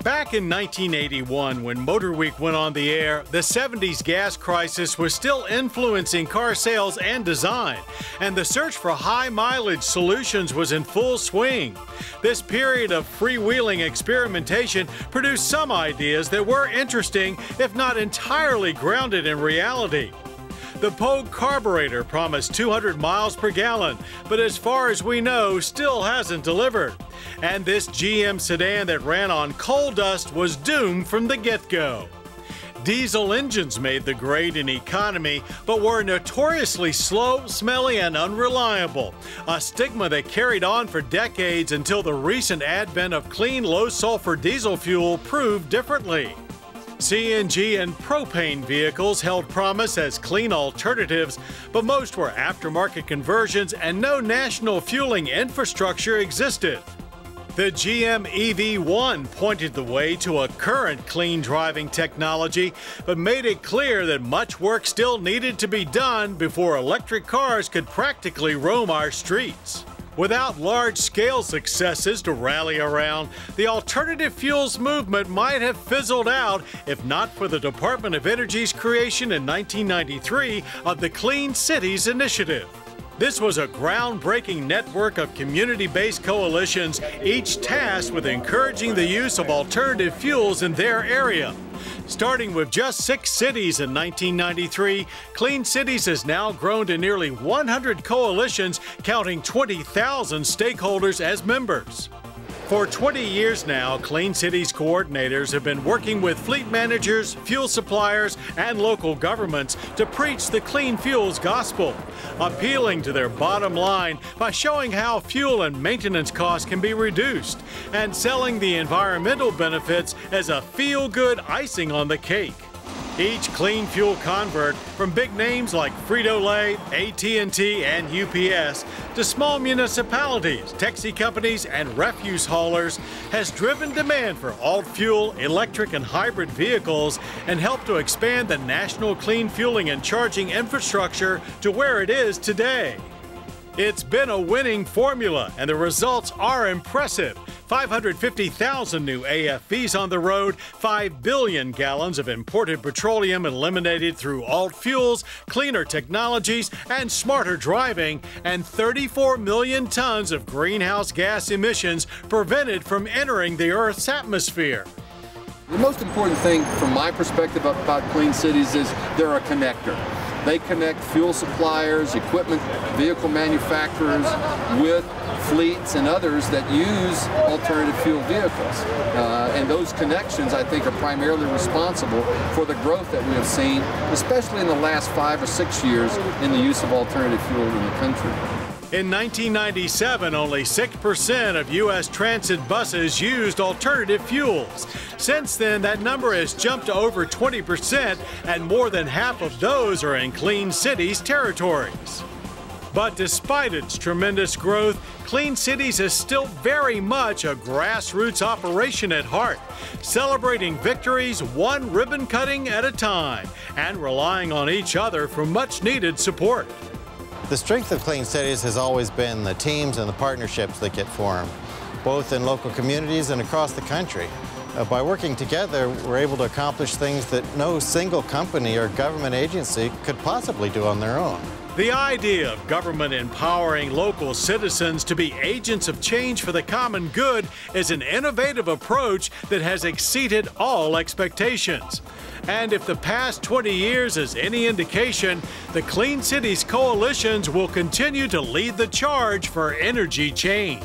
Back in 1981, when Motor Week went on the air, the 70s gas crisis was still influencing car sales and design, and the search for high-mileage solutions was in full swing. This period of freewheeling experimentation produced some ideas that were interesting, if not entirely grounded in reality. The Pogue carburetor promised 200 miles per gallon, but as far as we know, still hasn't delivered. And this GM sedan that ran on coal dust was doomed from the get-go. Diesel engines made the grade in economy, but were notoriously slow, smelly, and unreliable, a stigma that carried on for decades until the recent advent of clean, low-sulfur diesel fuel proved differently. CNG and propane vehicles held promise as clean alternatives, but most were aftermarket conversions and no national fueling infrastructure existed. The GM EV1 pointed the way to a current clean driving technology, but made it clear that much work still needed to be done before electric cars could practically roam our streets. Without large-scale successes to rally around, the alternative fuels movement might have fizzled out if not for the Department of Energy's creation in 1993 of the Clean Cities Initiative. This was a groundbreaking network of community-based coalitions, each tasked with encouraging the use of alternative fuels in their area. Starting with just 6 cities in 1993, Clean Cities has now grown to nearly 100 coalitions, counting 20,000 stakeholders as members. For 20 years now, Clean Cities coordinators have been working with fleet managers, fuel suppliers, and local governments to preach the clean fuels gospel, appealing to their bottom line by showing how fuel and maintenance costs can be reduced, and selling the environmental benefits as a feel-good icing on the cake. Each clean fuel convert, from big names like Frito-Lay, AT&T, and UPS, to small municipalities, taxi companies, and refuse haulers, has driven demand for alt-fuel, electric, and hybrid vehicles and helped to expand the national clean fueling and charging infrastructure to where it is today. It's been a winning formula, and the results are impressive. 550,000 new AFVs on the road, 5 billion gallons of imported petroleum eliminated through alt fuels, cleaner technologies, and smarter driving, and 34 million tons of greenhouse gas emissions prevented from entering the Earth's atmosphere. The most important thing from my perspective about Clean Cities is they're a connector. They connect fuel suppliers, equipment, vehicle manufacturers with fleets and others that use alternative fuel vehicles. And those connections, I think, are primarily responsible for the growth that we have seen, especially in the last 5 or 6 years, in the use of alternative fuel in the country. In 1997, only 6% of U.S. transit buses used alternative fuels. Since then, that number has jumped to over 20%, and more than half of those are in Clean Cities territories. But despite its tremendous growth, Clean Cities is still very much a grassroots operation at heart, celebrating victories one ribbon cutting at a time, and relying on each other for much-needed support. The strength of Clean Cities has always been the teams and the partnerships that get formed, both in local communities and across the country. By working together, we're able to accomplish things that no single company or government agency could possibly do on their own. The idea of government empowering local citizens to be agents of change for the common good is an innovative approach that has exceeded all expectations. And if the past 20 years is any indication, the Clean Cities coalitions will continue to lead the charge for energy change.